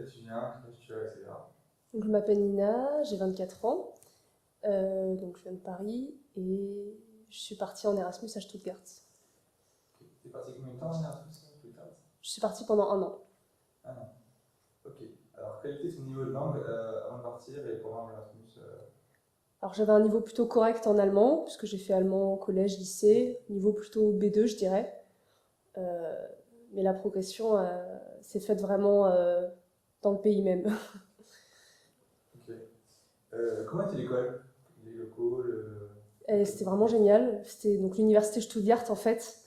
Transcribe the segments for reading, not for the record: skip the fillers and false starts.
tu viens, quel âge tu as, etc. Donc, je m'appelle Nina, j'ai 24 ans, donc je viens de Paris et je suis partie en Erasmus à Stuttgart. Ok. T'es parti combien de temps en Erasmus plus tard? Je suis partie pendant un an. Ah non. Ok. Alors, quel était ton niveau de langue avant de partir et pendant l'Erasmus Alors j'avais un niveau plutôt correct en allemand, puisque j'ai fait allemand au collège, lycée, niveau plutôt B2 je dirais. Euh, mais la progression s'est faite vraiment dans le pays même. Ok. Comment était l'école? Les locaux, Et c'était vraiment génial. C'était donc l'université Stuttgart en fait.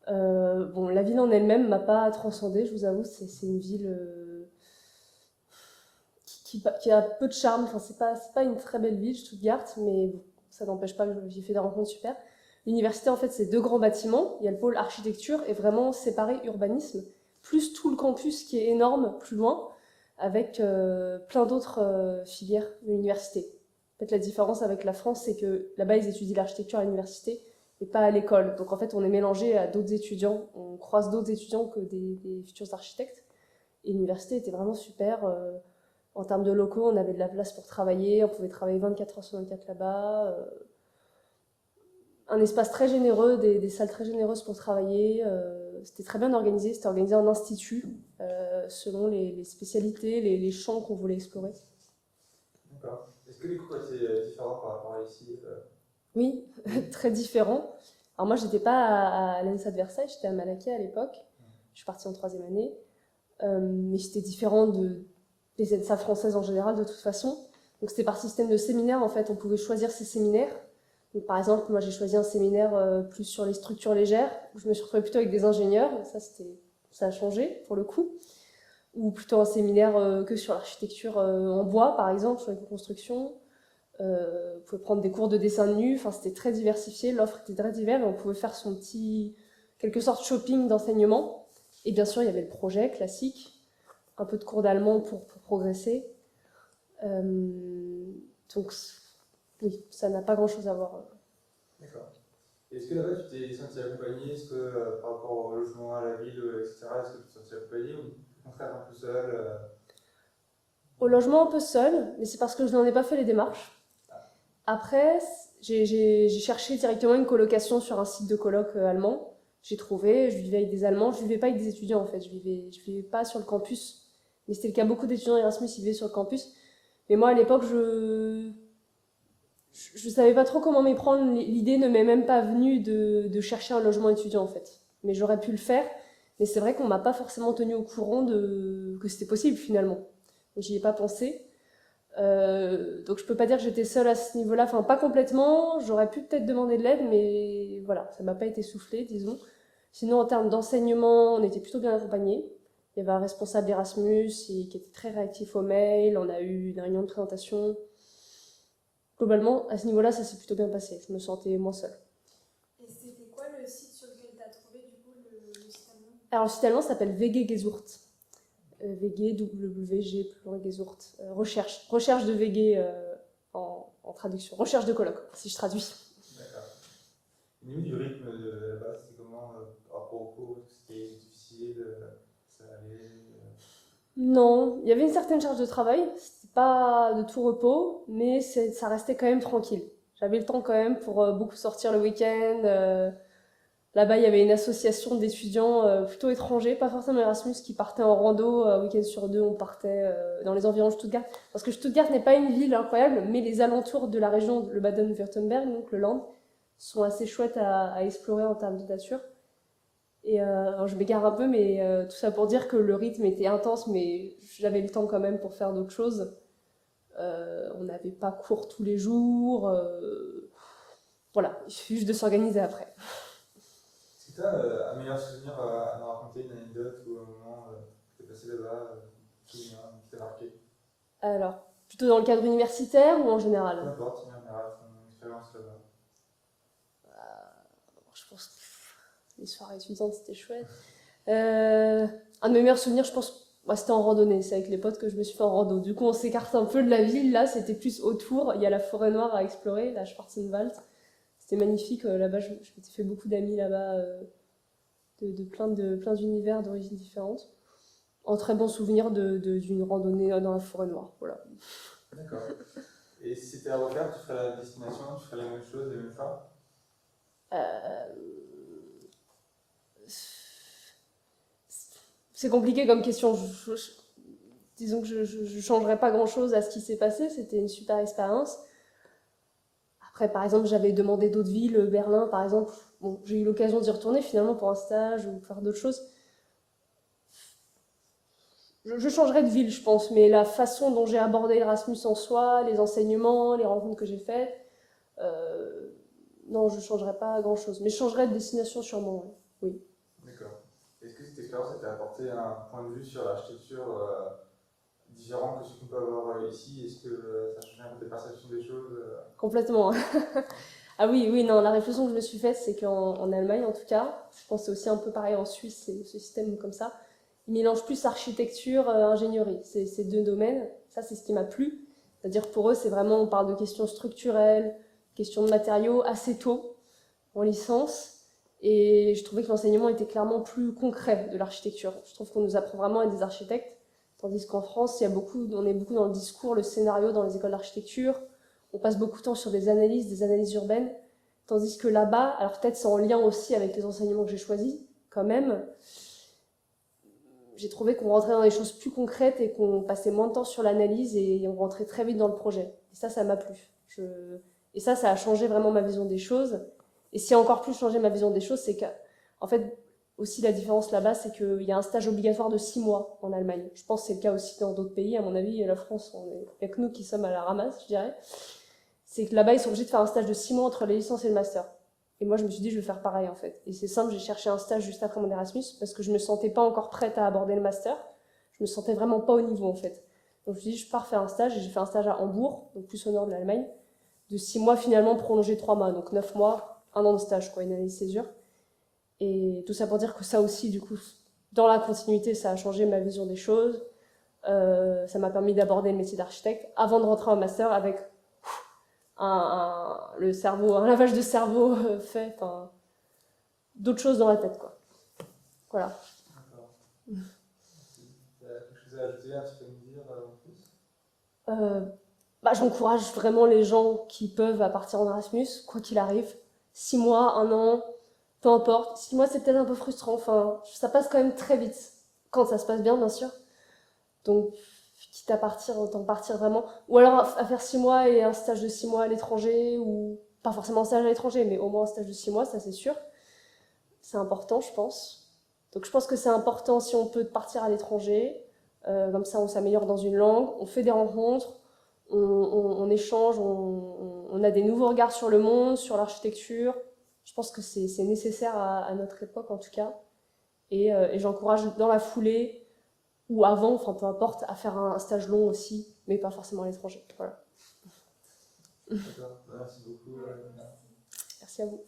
Bon, la ville en elle-même m'a pas transcendée, je vous avoue. C'est une ville qui a peu de charme. Enfin, c'est pas une très belle ville, Stuttgart, mais bon, ça n'empêche pas que j'ai fait des rencontres super. L'université, en fait, c'est deux grands bâtiments. Il y a le pôle architecture et vraiment séparé urbanisme, plus tout le campus qui est énorme plus loin, avec plein d'autres filières de l'université. En fait, la différence avec la France, c'est que là-bas, ils étudient l'architecture à l'université et pas à l'école. Donc, en fait, on est mélangé à d'autres étudiants. On croise d'autres étudiants que des futurs architectes. Et l'université était vraiment super. En termes de locaux, on avait de la place pour travailler. On pouvait travailler 24 heures sur 24 là-bas. Un espace très généreux, des salles très généreuses pour travailler. C'était très bien organisé. C'était organisé en institut, selon les spécialités, les champs qu'on voulait explorer. D'accord. Est-ce que les cours étaient différents par rapport à ici Oui, très différent. Alors moi, j'étais pas à l'ENSA de Versailles, j'étais à Malaquais à l'époque. Je suis partie en troisième année. Mais c'était différent des ENSA françaises en général, de toute façon. Donc c'était par système de séminaire, en fait. On pouvait choisir ses séminaires. Donc, par exemple, moi, j'ai choisi un séminaire plus sur les structures légères, où je me suis retrouvée plutôt avec des ingénieurs. Donc ça a changé, pour le coup. Ou plutôt un séminaire que sur l'architecture en bois, par exemple, sur les constructions. On pouvait prendre des cours de dessin de nu, enfin, c'était très diversifié, l'offre était très diverse, et on pouvait faire son petit, quelque sorte, shopping d'enseignement. Et bien sûr, il y avait le projet classique, un peu de cours d'allemand pour progresser. Donc, oui, ça n'a pas grand-chose à voir. D'accord. Est-ce que là-bas tu t'es senti accompagné? Est-ce que par rapport au logement, à la ville, etc., est-ce que tu t'es senti accompagné ou au contraire un peu seul Au logement, un peu seul, mais c'est parce que je n'en ai pas fait les démarches. Après, j'ai cherché directement une colocation sur un site de coloc allemand. J'ai trouvé, je vivais avec des Allemands, je vivais pas avec des étudiants en fait, je vivais pas sur le campus. Mais c'était le cas, beaucoup d'étudiants Erasmus, ils vivaient sur le campus. Mais moi à l'époque, je savais pas trop comment m'y prendre, l'idée ne m'est même pas venue de chercher un logement étudiant en fait. Mais j'aurais pu le faire, mais c'est vrai qu'on m'a pas forcément tenu au courant que c'était possible finalement. Donc j'y ai pas pensé. Donc je peux pas dire que j'étais seule à ce niveau-là, enfin pas complètement, j'aurais pu peut-être demander de l'aide, mais voilà, ça m'a pas été soufflé, disons. Sinon, en termes d'enseignement, on était plutôt bien accompagnés. Il y avait un responsable Erasmus qui était très réactif aux mails, on a eu une réunion de présentation. Globalement, à ce niveau-là, ça s'est plutôt bien passé, je me sentais moins seule. Et c'était quoi le site sur lequel tu as trouvé du coup le site allemand? Alors le site allemand s'appelle VG Gesurt. VG, WG, plus loin Gesurt. Recherche de VG en traduction. Recherche de colloque, si je traduis. D'accord. Au niveau du rythme de là-bas, c'était comment par rapport au cours? C'était difficile, ça allait Non, il y avait une certaine charge de travail, c'était pas de tout repos, mais ça restait quand même tranquille. J'avais le temps quand même pour beaucoup sortir le week-end. Là-bas, il y avait une association d'étudiants plutôt étrangers, pas forcément Erasmus, qui partaient en rando un week-end sur deux. On partait dans les environs de Stuttgart. Parce que Stuttgart n'est pas une ville incroyable, mais les alentours de la région, le Baden-Württemberg, donc le Land, sont assez chouettes à explorer en termes de nature. Et alors je m'égare un peu, mais tout ça pour dire que le rythme était intense, mais j'avais le temps quand même pour faire d'autres choses. On n'avait pas cours tous les jours. Voilà, il suffit juste de s'organiser après. est-ce que tu as un meilleur souvenir à nous raconter, une anecdote ou un moment que tu es passé là-bas, souvenir qui t'a marqué? Alors, plutôt dans le cadre universitaire ou en Peu général? importe, une général, ton expérience là-bas. Je pense que les soirées étudiantes, c'était chouette. Euh, un de mes meilleurs souvenirs, je pense, ouais, c'était en randonnée. C'est avec les potes que je me suis fait en rando. Du coup, on s'écarte un peu de la ville. Là, c'était plus autour. Il y a la forêt noire à explorer, la Schwarzenwald. C'était magnifique. Là-bas, je m'étais fait beaucoup d'amis là-bas, de plein d'univers d'origines différentes. en très bon souvenir d'une randonnée dans la forêt noire. Voilà. D'accord. Et si c'était à refaire, tu ferais la destination, tu ferais la même chose, les mêmes choix? Euh, C'est compliqué comme question. Disons que je ne changerais pas grand-chose à ce qui s'est passé. C'était une super expérience. Après, par exemple, j'avais demandé d'autres villes, Berlin, par exemple. Bon, j'ai eu l'occasion d'y retourner finalement pour un stage ou faire d'autres choses. Je changerais de ville, je pense, mais la façon dont j'ai abordé Erasmus en soi, les enseignements, les rencontres que j'ai faites, euh, non, je ne changerais pas grand-chose. Mais je changerais de destination sûrement, oui. D'accord. Est-ce que cette expérience t'a apporté un point de vue sur l'architecture différent que ce qu'on peut avoir ici? Est-ce que ça change un peu tes perceptions des choses? Complètement. Ah oui, oui, non, la réflexion que je me suis faite, c'est qu'en Allemagne, en tout cas, je pense que c'est aussi un peu pareil en Suisse, c'est ce système comme ça, ils mélangent plus architecture, ingénierie, ces deux domaines. Ça, c'est ce qui m'a plu. C'est-à-dire pour eux, c'est vraiment, on parle de questions structurelles, questions de matériaux assez tôt, en licence. Et je trouvais que l'enseignement était clairement plus concret de l'architecture. Je trouve qu'on nous apprend vraiment à être des architectes, tandis qu'en France, on est beaucoup dans le discours, le scénario dans les écoles d'architecture. On passe beaucoup de temps sur des analyses urbaines, tandis que là-bas, alors peut-être c'est en lien aussi avec les enseignements que j'ai choisis, quand même, j'ai trouvé qu'on rentrait dans des choses plus concrètes et qu'on passait moins de temps sur l'analyse et on rentrait très vite dans le projet. Et ça m'a plu. Et ça a changé vraiment ma vision des choses. Et ce qui a encore plus changé ma vision des choses, c'est qu'en fait, aussi la différence là-bas, c'est qu'il y a un stage obligatoire de 6 mois en Allemagne. Je pense que c'est le cas aussi dans d'autres pays. À mon avis, la France, il n'y a que nous qui sommes à la ramasse, je dirais. C'est que là-bas, ils sont obligés de faire un stage de 6 mois entre les licences et le master. Et moi, je me suis dit, je vais faire pareil, en fait. Et c'est simple, j'ai cherché un stage juste après mon Erasmus, parce que je me sentais pas encore prête à aborder le master. Je me sentais vraiment pas au niveau, en fait. Donc, je me suis dit, je pars faire un stage, et j'ai fait un stage à Hambourg, donc plus au nord de l'Allemagne, de 6 mois, finalement, prolongé 3 mois. Donc, 9 mois, 1 an de stage, quoi, une année de césure. Et tout ça pour dire que ça aussi, du coup, dans la continuité, ça a changé ma vision des choses. Ça m'a permis d'aborder le métier d'architecte avant de rentrer en master avec le cerveau, un lavage de cerveau fait, enfin, d'autres choses dans la tête, quoi. Voilà. D'accord. Tu as quelque chose à ajouter, un petit peu nous dire en plus? J'encourage vraiment les gens qui peuvent à partir en Erasmus, quoi qu'il arrive. 6 mois, 1 an, peu importe. 6 mois, c'est peut-être un peu frustrant. Enfin, ça passe quand même très vite. Quand ça se passe bien, bien sûr. Donc, quitte à partir, autant partir vraiment. Ou alors à faire 6 mois et un stage de 6 mois à l'étranger, ou pas forcément un stage à l'étranger, mais au moins un stage de 6 mois, ça c'est sûr. C'est important, je pense. Donc je pense que c'est important si on peut partir à l'étranger. Comme ça, on s'améliore dans une langue, on fait des rencontres, on échange, on a des nouveaux regards sur le monde, sur l'architecture. Je pense que c'est nécessaire à notre époque en tout cas. Et j'encourage dans la foulée ou avant, enfin peu importe, à faire un stage long aussi, mais pas forcément à l'étranger. Voilà. D'accord, merci beaucoup. Merci à vous.